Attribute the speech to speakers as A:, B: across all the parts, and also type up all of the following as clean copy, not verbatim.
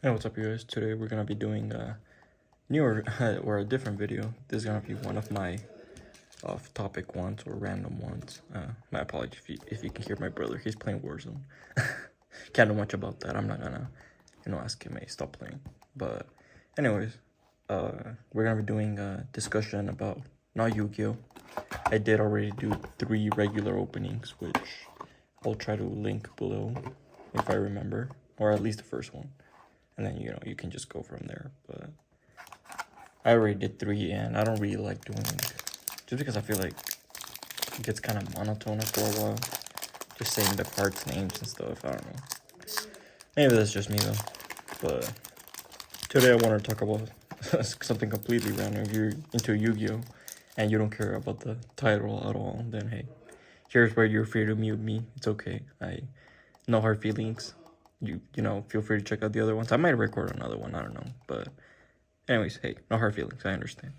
A: Hey, what's up, you guys? Today we're gonna be doing a newer or a different video. This is gonna be one of my off-topic ones or random ones. My apologies if you can hear my brother. He's playing Warzone. Can't know much about that. I'm not gonna, ask him, hey, stop playing. But, anyways, we're gonna be doing a discussion about not Yu-Gi-Oh. I did already do 3 regular openings, which I'll try to link below if I remember, or at least the first one. And then, you can just go from there. But I already did 3, and I don't really like doing it. Just because I feel like it gets kind of monotone after a while. Just saying the cards' names and stuff. I don't know. Maybe that's just me, though. But today I want to talk about something completely random. If you're into Yu-Gi-Oh! And you don't care about the title at all, then hey, here's where you're free to mute me. It's okay. No hard feelings. Feel free to check out the other ones. I might record another one, I don't know. But anyways, hey, no hard feelings, I understand.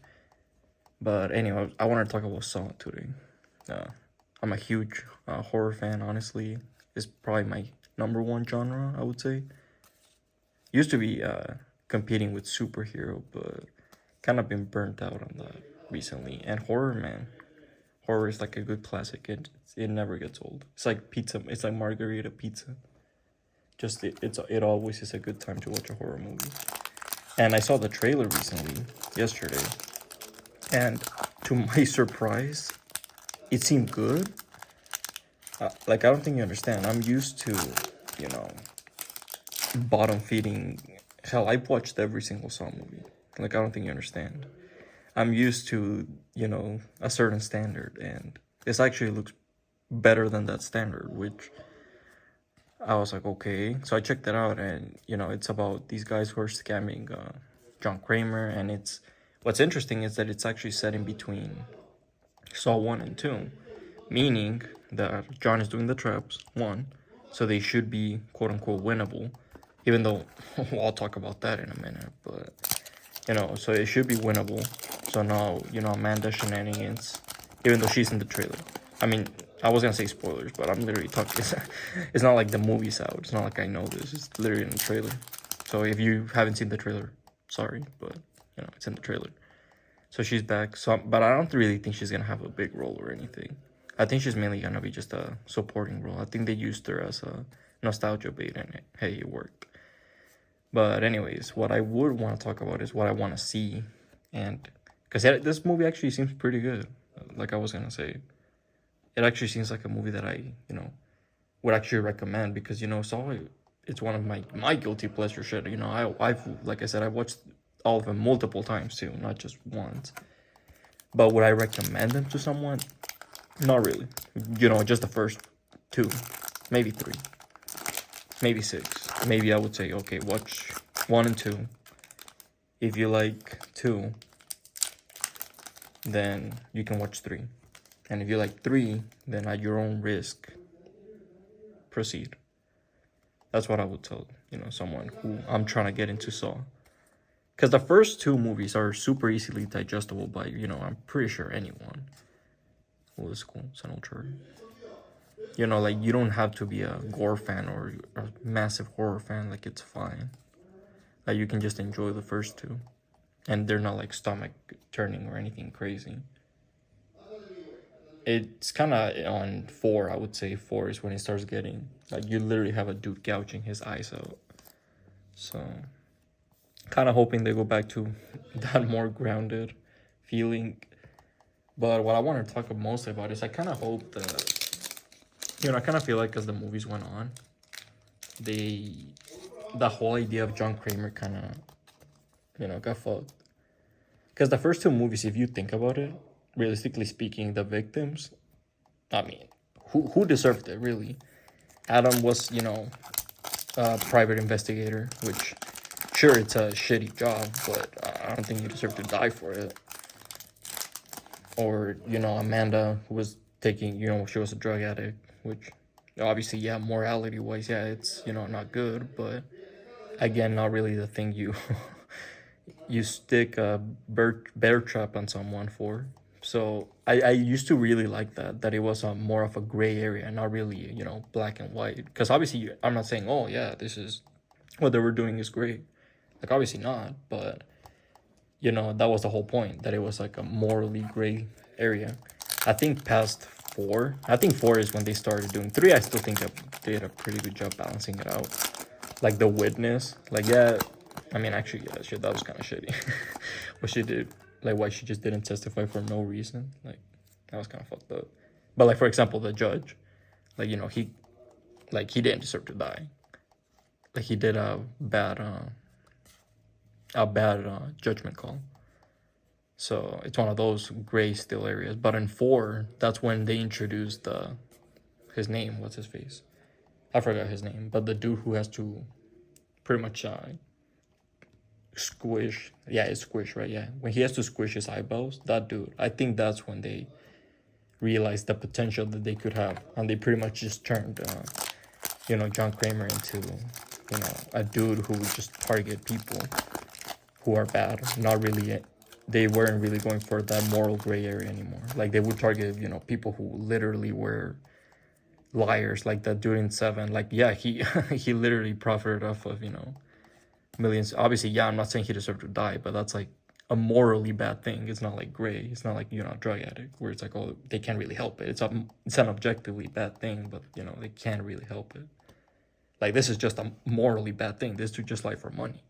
A: But anyway, I want to talk about Saw today. I'm a huge horror fan, honestly. It's probably my #1 genre, I would say. Used to be competing with superhero, but kind of been burnt out on that recently. And horror, man. Horror is like a good classic. It never gets old. It's like pizza. It's like margarita pizza. Just it always is a good time to watch a horror movie. And I saw the trailer recently, yesterday, and to my surprise, it seemed good. Like, I don't think you understand. I'm used to, you know, bottom feeding. Hell, I've watched every single Saw movie. Like, I don't think you understand. I'm used to, a certain standard, and this actually looks better than that standard, which I was like, okay. So I checked it out, and it's about these guys who are scamming John Kramer, and what's interesting is that it's actually set in between Saw 1 and 2, meaning that John is doing the traps, 1, so they should be quote unquote winnable, even though I'll talk about that in a minute, but so it should be winnable. So now, Amanda shenanigans, even though she's in the trailer. I mean, I was gonna say spoilers, but I'm literally talking. It's not like the movie's out. It's not like I know this. It's literally in the trailer. So if you haven't seen the trailer, sorry, but it's in the trailer. So she's back. But I don't really think she's gonna have a big role or anything. I think she's mainly gonna be just a supporting role. I think they used her as a nostalgia bait, and hey, it worked. But anyways, what I would want to talk about is what I want to see, and because this movie actually seems pretty good. Like I was gonna say, it actually seems like a movie that I would actually recommend, because Saw, it's one of my guilty pleasure shit. I've like I said, I've watched all of them multiple times too, not just once. But would I recommend them to someone? Not really. Just the first 2, maybe 3, maybe 6. Maybe I would say, okay, watch 1 and 2. If you like 2, then you can watch 3. And if you like 3, then at your own risk, proceed. That's what I would tell, someone who I'm trying to get into Saw. Because the first 2 movies are super easily digestible by, I'm pretty sure anyone. Oh, this is cool. It's an old chart. Like, you don't have to be a gore fan or a massive horror fan. Like, it's fine. Like, you can just enjoy the first 2. And they're not, like, stomach turning or anything crazy. It's kind of on 4, I would say. 4 is when it starts getting, like, you literally have a dude gouging his eyes out. So, kind of hoping they go back to that more grounded feeling. But what I want to talk mostly about is I kind of hope that, I kind of feel like as the movies went on, the whole idea of John Kramer kind of, got fucked. Because the first 2 movies, if you think about it, realistically speaking, the victims, I mean, who deserved it, really? Adam was, a private investigator, which, sure, it's a shitty job, but I don't think you deserve to die for it. Or, Amanda, who was taking, she was a drug addict, which, obviously, yeah, morality-wise, yeah, it's, not good, but, again, not really the thing you you stick a bear trap on someone for. So I used to really like that it was more of a gray area, not really, black and white. Because obviously, I'm not saying, oh, yeah, this is what they were doing is great. Like, obviously not, but, you know, that was the whole point, that it was like a morally gray area. I think past 4, I think 4 is when they started doing 3. I still think that they did a pretty good job balancing it out. Like, the witness, like, yeah, I mean, actually, yeah, shit, that was kind of shitty. What she did, like, why she just didn't testify for no reason, like, that was kind of fucked up. But, like, for example, the judge, like, you know, he didn't deserve to die. Like, he did a bad judgment call. So it's one of those gray still areas. But in 4, that's when they introduced his name. What's his face? I forgot his name. But the dude who has to pretty much squish. Yeah, it's squish, right? Yeah. When he has to squish his eyeballs, that dude. I think that's when they realized the potential that they could have. And they pretty much just turned, you know, John Kramer into, you know, a dude who would just target people who are bad. Not really, they weren't really going for that moral gray area anymore. Like, they would target, you know, people who literally were liars, like that dude in 7. Like, yeah, he he literally profited off of, you know, millions. Obviously, yeah, I'm not saying he deserved to die, but that's like a morally bad thing. It's not like gray. It's not like, you know, a drug addict where it's like, oh, they can't really help it. It's an objectively bad thing, but, you know, they can't really help it. Like, this is just a morally bad thing. This dude just lied for money.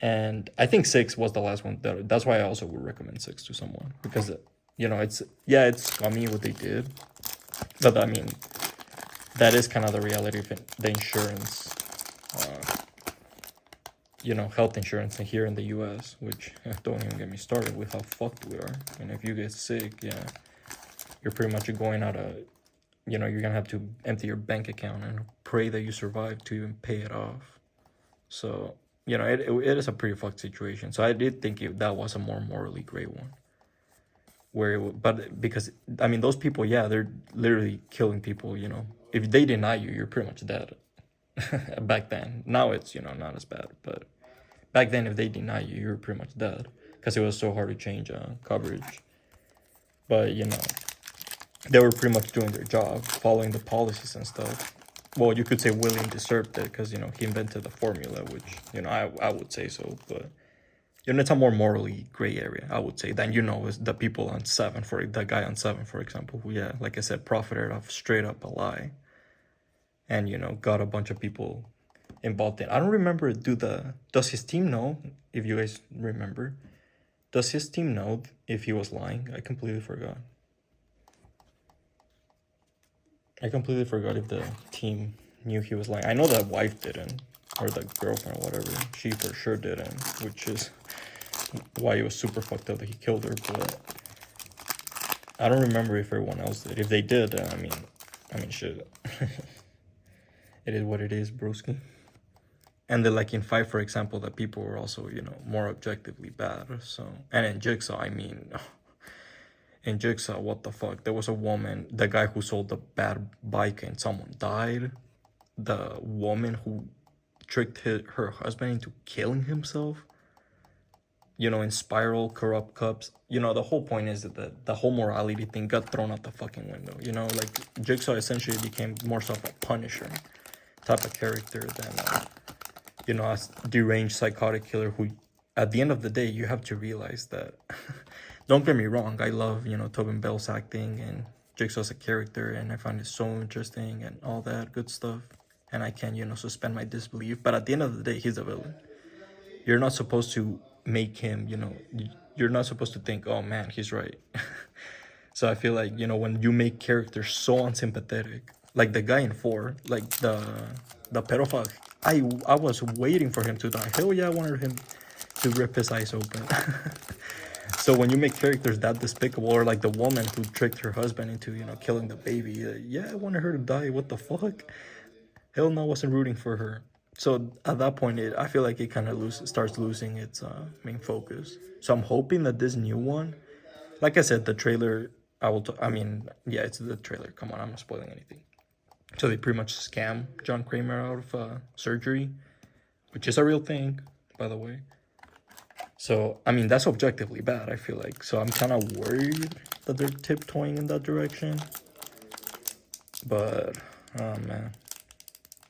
A: And I think 6 was the last one. That's why I also would recommend 6 to someone, because, you know, it's scummy what they did, but I mean, that is kind of the reality of the insurance, you know, health insurance here in the U.S., which don't even get me started with how fucked we are. And if you get sick, yeah, you're pretty much going out of, you know, you're gonna have to empty your bank account and pray that you survive to even pay it off. So, you know, it is a pretty fucked situation. So I did think that was a more morally gray one. But because, I mean, those people, yeah, they're literally killing people, you know. If they deny you, you're pretty much dead. Back then. Now it's, you know, not as bad. But back then, if they deny you, you're pretty much dead. Because it was so hard to change coverage. But, you know, they were pretty much doing their job, following the policies and stuff. Well, you could say William deserved it because, you know, he invented the formula, which, you know, I would say so. But, you know, it's a more morally gray area, I would say, than, you know, is the people on 7, for the guy on 7, for example, who, yeah, like I said, profited off straight up a lie. And, you know, got a bunch of people involved in. I don't remember, does his team know, if you guys remember? Does his team know if he was lying? I completely forgot. I completely forgot if the team knew he was lying. I know that wife didn't, or the girlfriend or whatever. She for sure didn't, which is why it was super fucked up that he killed her. But I don't remember if everyone else did. If they did, I mean, shit. It is what it is, broski. And then, like in 5, for example, that people were also, you know, more objectively bad. So, and in Jigsaw, I mean, in Jigsaw, what the fuck? There was a woman, the guy who sold the bad bike and someone died. The woman who tricked her husband into killing himself. You know, in Spiral, Corrupt Cups. You know, the whole point is that the whole morality thing got thrown out the fucking window. You know, like, Jigsaw essentially became more so of a Punisher type of character than, you know, a deranged psychotic killer who, at the end of the day, you have to realize that, don't get me wrong, I love, you know, Tobin Bell's acting and Jigsaw as a character, and I find it so interesting and all that good stuff, and I can, you know, suspend my disbelief, but at the end of the day, he's a villain. You're not supposed to make him, you know, you're not supposed to think, oh man, he's right. So I feel like, you know, when you make characters so unsympathetic, like the guy in 4, like the pedophile, I was waiting for him to die. Hell yeah, I wanted him to rip his eyes open. So when you make characters that despicable, or like the woman who tricked her husband into, you know, killing the baby, yeah, I wanted her to die. What the fuck? Hell no, I wasn't rooting for her. So at that point, I feel like it kind of starts losing its main focus. So I'm hoping that this new one, like I said, the trailer, I mean, yeah, it's the trailer. Come on, I'm not spoiling anything. So they pretty much scam John Kramer out of surgery, which is a real thing, by the way. So, I mean, that's objectively bad, I feel like. So I'm kind of worried that they're tiptoeing in that direction. But, oh man.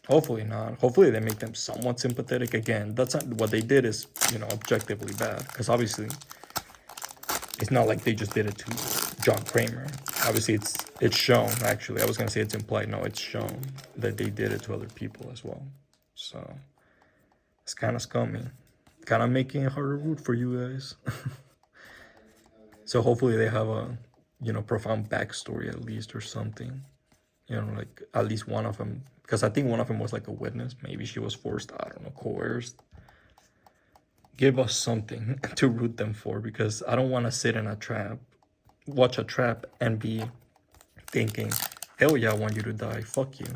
A: Hopefully not. Hopefully they make them somewhat sympathetic. Again, that's not what they did is, objectively bad. Because obviously, it's not like they just did it to John Kramer. Obviously, it's shown, actually. I was going to say it's implied. No, it's shown that they did it to other people as well. So, it's kind of scummy. Kind of making it harder to root for you guys. So hopefully they have a, profound backstory at least or something. Like at least one of them. Because I think one of them was like a witness. Maybe she was forced, I don't know, coerced. Give us something to root them for, because I don't want to sit in a trap, watch a trap, and be thinking, hell yeah, I want you to die, fuck you.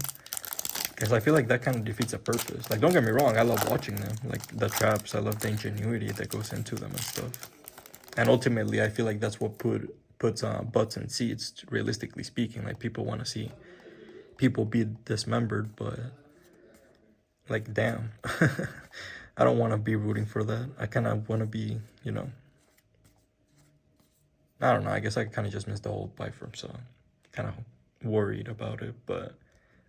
A: Because I feel like that kind of defeats the purpose. Like, don't get me wrong, I love watching them. Like, the traps, I love the ingenuity that goes into them and stuff. And ultimately, I feel like that's what puts butts in seats, realistically speaking. Like, people want to see people be dismembered, but, like, damn. I don't want to be rooting for that. I kind of want to be, I don't know. I guess I kind of just missed the whole bite from, so kind of worried about it. But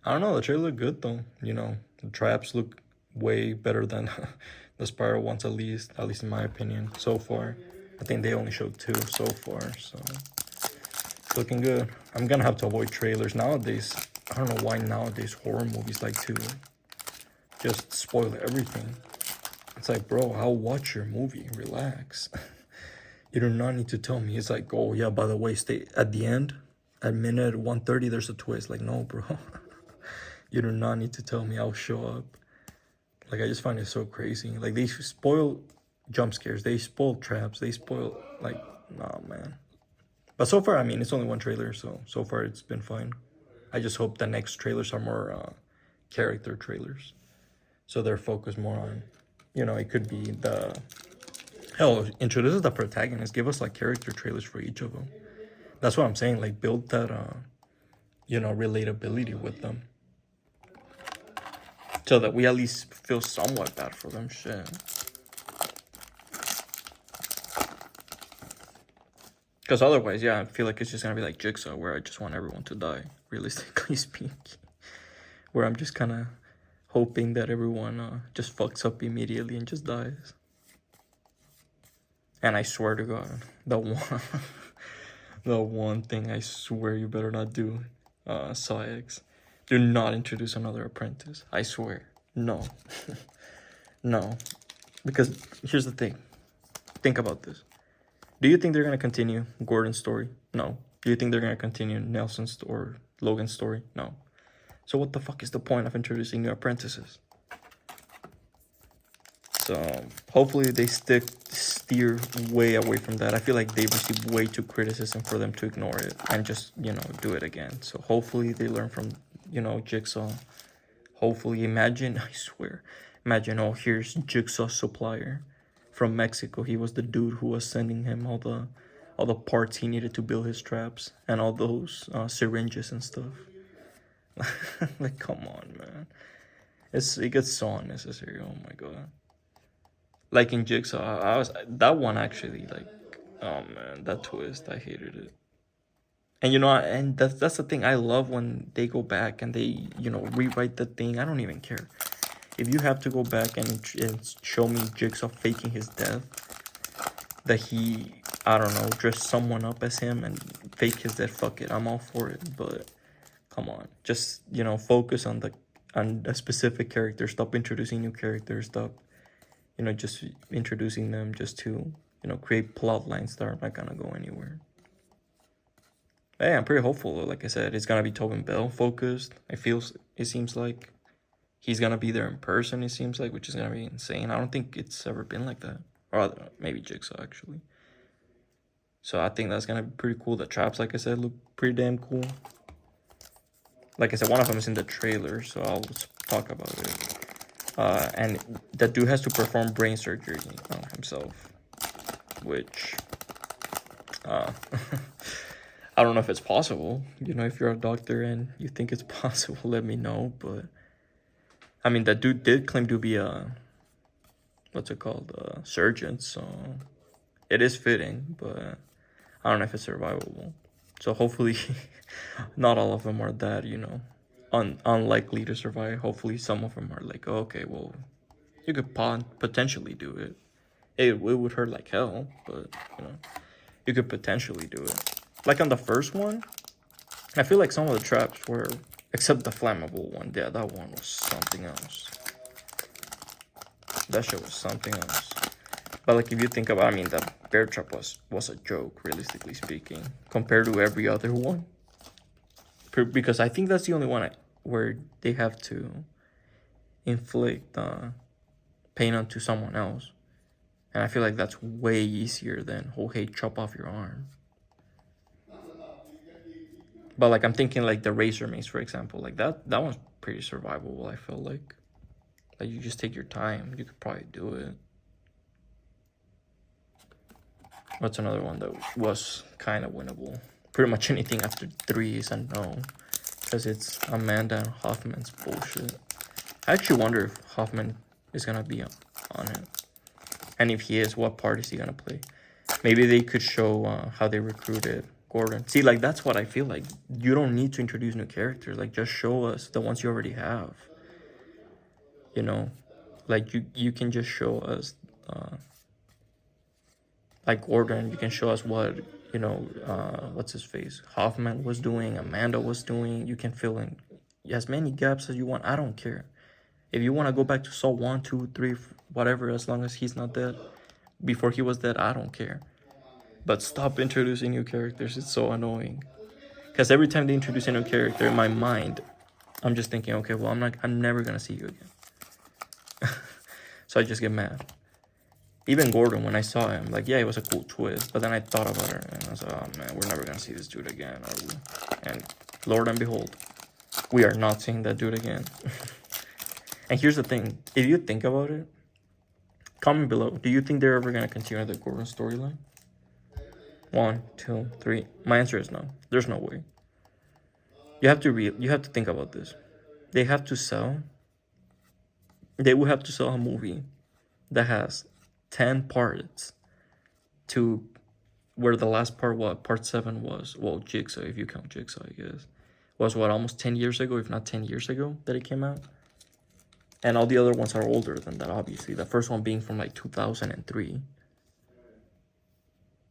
A: I don't know. The trailer looked good, though. The traps look way better than the Spiral ones, at least in my opinion, so far. I think they only showed 2 so far, so it's looking good. I'm going to have to avoid trailers nowadays. I don't know why nowadays horror movies like to just spoil everything. It's like, bro, I'll watch your movie. Relax. You do not need to tell me. It's like, oh, yeah, by the way, stay at the end. At minute 1:30, there's a twist. Like, no, bro. You do not need to tell me. I'll show up. Like, I just find it so crazy. Like, they spoil jump scares. They spoil traps. They spoil, like, nah, man. But so far, I mean, it's only one trailer. So far, it's been fine. I just hope the next trailers are more character trailers. So they're focused more on, it could be the... Hell, introduce the protagonist. Give us, like, character trailers for each of them. That's what I'm saying. Like, build that, relatability with them. So that we at least feel somewhat bad for them. Shit. Because otherwise, yeah, I feel like it's just going to be like Jigsaw, where I just want everyone to die, realistically speaking. Where I'm just kind of hoping that everyone just fucks up immediately and just dies. And I swear to God, the one thing I swear you better not do, Saw-X. Do not introduce another apprentice. I swear. No. No. Because here's the thing. Think about this. Do you think they're going to continue Gordon's story? No. Do you think they're going to continue Nelson's or Logan's story? No. So what the fuck is the point of introducing new apprentices? So hopefully they steer way away from that. I feel like they've received way too criticism for them to ignore it and just, do it again. So hopefully they learn from, Jigsaw. Hopefully, I swear, oh, here's Jigsaw's supplier from Mexico. He was the dude who was sending him all the parts he needed to build his traps and all those syringes and stuff. Like, come on, man. It gets so unnecessary. Oh my god. Like in Jigsaw, that one actually, like, oh man, that twist, I hated it. And and that's the thing. I love when they go back and they, rewrite the thing. I don't even care. If you have to go back and show me Jigsaw faking his death, that he, I don't know, dress someone up as him and fake his death, fuck it, I'm all for it. But come on, just, focus on a specific character. Stop introducing new characters. Stop, just introducing them just to, create plot lines that are not gonna go anywhere. Hey, I'm pretty hopeful. Like I said, it's gonna be Tobin Bell focused. It seems like he's gonna be there in person. It seems like, which is gonna be insane. I don't think it's ever been like that, or maybe Jigsaw actually. So I think that's gonna be pretty cool. The traps, like I said, look pretty damn cool. Like I said, one of them is in the trailer, so I'll talk about it. And that dude has to perform brain surgery on himself, which I don't know if it's possible. If you're a doctor and you think it's possible, let me know. But I mean, that dude did claim to be a surgeon, so it is fitting, but I don't know if it's survivable. So hopefully not all of them are that, unlikely to survive. Hopefully some of them are like, oh, okay, well, you could potentially do it. It would hurt like hell, but you know, you could potentially do it. Like on the first one, I feel like some of the traps were, except the flammable one. Yeah, that one was something else. That shit was something else. But like if you think about, I mean, the bear trap was a joke, realistically speaking, compared to every other one. Because I think that's the only one where they have to inflict pain onto someone else, and I feel like that's way easier than, oh hey, chop off your arm. But like I'm thinking like the razor mace, for example, like that one's pretty survivable. I feel like you just take your time, you could probably do it. What's another one that was kind of winnable? Pretty much anything after 3 is a no, because it's Amanda and Hoffman's bullshit. I actually wonder if Hoffman is gonna be on it, and if he is, what part is he gonna play? Maybe they could show how they recruited Gordon. See, like that's what I feel like. You don't need to introduce new characters. Like just show us the ones you already have. You know, like you can just show us like Gordon. You can show us what, you know, what's his face, Hoffman was doing, Amanda was doing. You can fill in as many gaps as you want. I don't care. If you want to go back to Saul 1, 2, 3, whatever, as long as he's not dead. Before he was dead, I don't care. But stop introducing new characters. It's so annoying. Because every time they introduce a new character, in my mind, I'm just thinking, okay, well, I'm never gonna see you again. So I just get mad. Even Gordon, when I saw him, like, yeah, it was a cool twist. But then I thought about it, and I was like, oh man, we're never gonna see this dude again, are we? And Lord and behold, we are not seeing that dude again. And here's the thing, if you think about it, comment below, do you think they're ever gonna continue the Gordon storyline? 1, 2, 3. My answer is no. There's no way. You have to think about this. They would have to sell a movie that has 10 parts to where the last part, what, part 7 was, well, Jigsaw, if you count Jigsaw, I guess, was what, almost 10 years ago, if not 10 years ago that it came out. And all the other ones are older than that, obviously. The first one being from like 2003.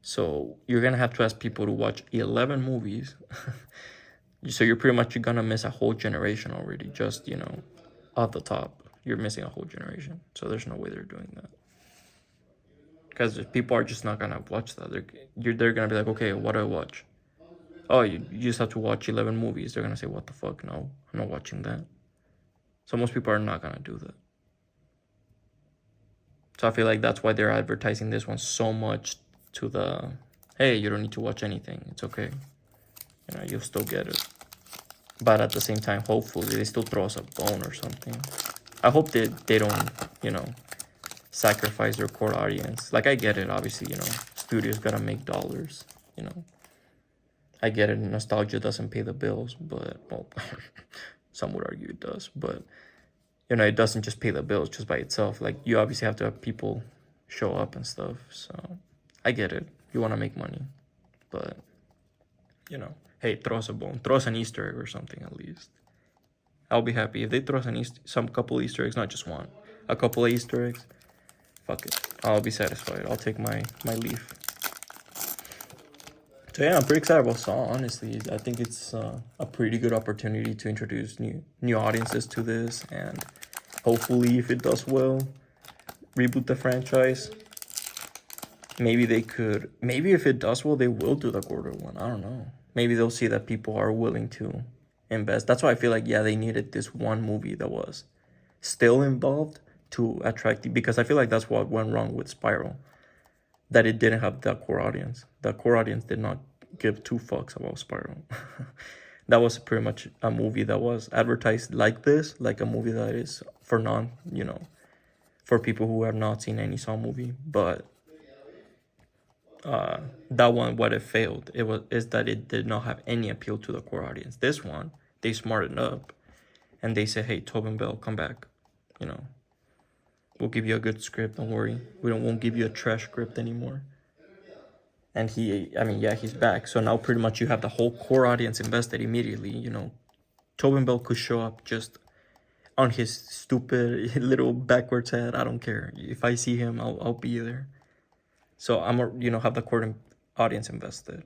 A: So you're gonna have to ask people to watch 11 movies. So you're pretty much gonna miss a whole generation already. Just, you know, off the top, you're missing a whole generation. So there's no way they're doing that. Because people are just not gonna watch that. They're gonna be like, okay, what do I watch? Oh, you just have to watch 11 movies. They're gonna say, what the fuck? No, I'm not watching that. So most people are not gonna do that. So I feel like that's why they're advertising this one so much to the, hey, you don't need to watch anything. It's okay. You know, you'll still get it. But at the same time, hopefully they still throw us a bone or something. I hope they don't, you know, sacrifice their core audience. Like, I get it, obviously, you know, studios gotta make dollars, you know. I get it, nostalgia doesn't pay the bills, but, well, some would argue it does. But, you know, it doesn't just pay the bills just by itself. Like, you obviously have to have people show up and stuff. So, I get it. You want to make money. But, you know, hey, throw us a bone. Throw us an Easter egg or something at least. I'll be happy. If they throw us some couple Easter eggs, not just one, a couple of Easter eggs, fuck it. I'll be satisfied. I'll take my leave. So yeah, I'm pretty excited about Saw, honestly. I think it's a pretty good opportunity to introduce new audiences to this, and hopefully, if it does well, reboot the franchise. Maybe if it does well, they will do the Gordon one. I don't know. Maybe they'll see that people are willing to invest. That's why I feel like, yeah, they needed this one movie that was still involved to attract, because I feel like that's what went wrong with Spiral, that it didn't have that core audience. The core audience did not give 2 fucks about Spiral. That was pretty much a movie that was advertised like this, like a movie that is for for people who have not seen any Saw movie. But that one, what it failed, is that it did not have any appeal to the core audience. This one, they smartened up, and they said, hey, Tobin Bell, come back, you know. We'll give you a good script, don't worry. We won't give you a trash script anymore. And he's back. So now pretty much you have the whole core audience invested immediately, you know, Tobin Bell could show up just on his stupid little backwards head. I don't care. If I see him, I'll be there. So I'm have the core audience invested,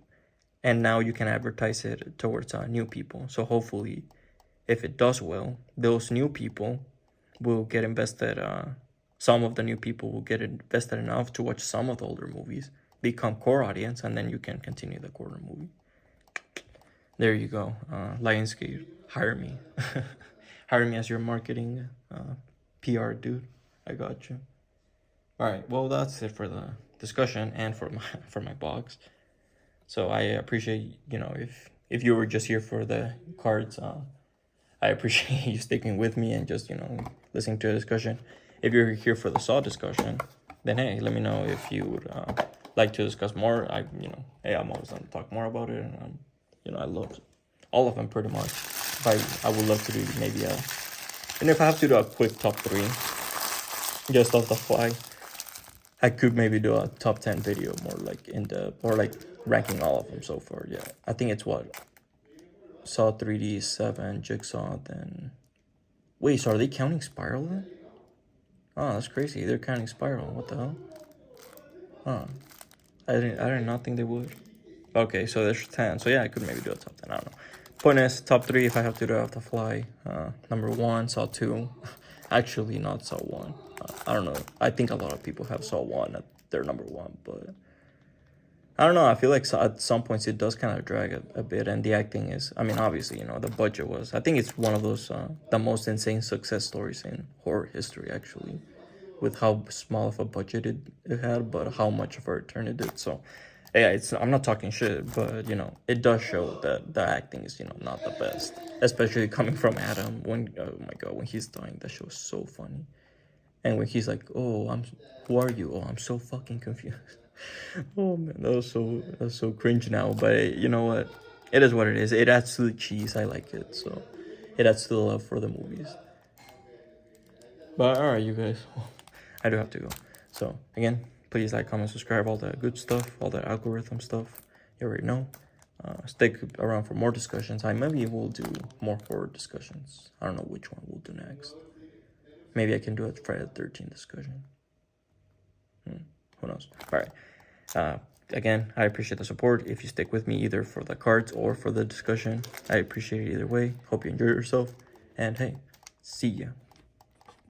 A: and now you can advertise it towards new people. So hopefully, if it does well, those new people will get invested. Some of the new people will get invested enough to watch some of the older movies, become core audience, and then you can continue the core movie. There you go. Lionsgate, hire me. Hire me as your marketing PR dude. I got you. All right. Well, that's it for the discussion and for my box. So I appreciate if you were just here for the cards. I appreciate you sticking with me and just listening to the discussion. If you're here for the Saw discussion, then hey, let me know if you would like to discuss more. Hey, I'm always going to talk more about it, and I love all of them pretty much. But I would love to do maybe and if I have to do a quick top 3, just off the fly, I could maybe do a top 10 video, more like in depth, or like ranking all of them so far. Yeah, I think it's Saw 3D, 7, Jigsaw, then... Wait, so are they counting Spiral then? Oh, that's crazy. They're counting Spiral. What the hell? Huh. I did not think they would. Okay, so there's 10. So yeah, I could maybe do a top 10. I don't know. Point is, top 3 if I have to do it off the fly. Number 1, Saw 2. Actually, not Saw 1. I don't know. I think a lot of people have Saw 1 at their number 1, but... I don't know, I feel like at some points it does kind of drag a bit, and the acting is, obviously, the budget was, I think it's one of those, the most insane success stories in horror history, actually, with how small of a budget it had, but how much of a return it did. So, yeah, I'm not talking shit, but, it does show that the acting is, not the best, especially coming from Adam. Oh my God, when he's dying, that show is so funny. And when he's like, oh, who are you? Oh, I'm so fucking confused. Oh man, that's so cringe now. But you know what? It is what it is. It adds to the cheese. I like it. So it adds to the love for the movies. But alright, you guys. I do have to go. So again, please like, comment, subscribe, all that good stuff, all that algorithm stuff. You already know. Stick around for more discussions. Maybe we'll do more horror discussions. I don't know which one we'll do next. Maybe I can do a Friday the 13th discussion. Who knows? All right. Again, I appreciate the support. If you stick with me either for the cards or for the discussion, I appreciate it either way. Hope you enjoy yourself. And hey, see ya.